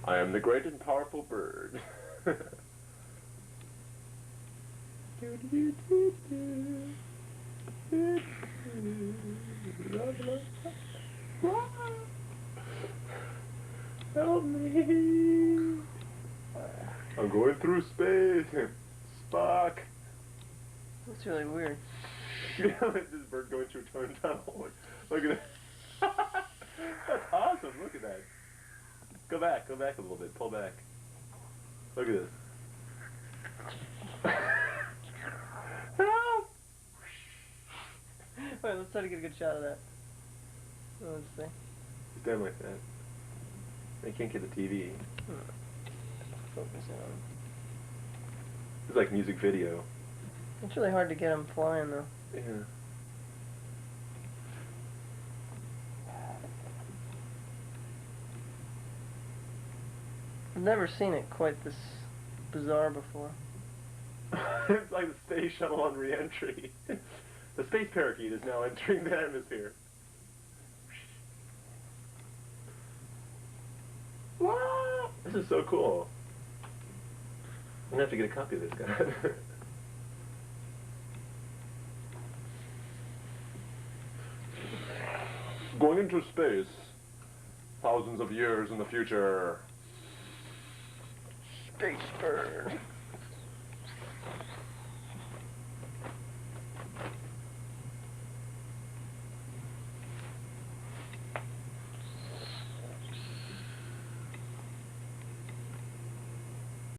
I am the great and powerful bird. Help me! I'm going through space. Spock. That's really weird. You know, this bird going through a time tunnel. Look at it. That's awesome. Look at that. Go back a little bit. Pull back. Look at this. Help! Wait, let's try to get a good shot of that. Let's see. He's down like that. I can't get the TV. Focus on. It's like music video. It's really hard to get them flying though. Yeah. I've never seen it quite this bizarre before. It's like the space shuttle on re-entry. The space parakeet is now entering the atmosphere. Wow! This is so cool. I'm gonna have to get a copy of this guy. Going into space, thousands of years in the future. Space bird.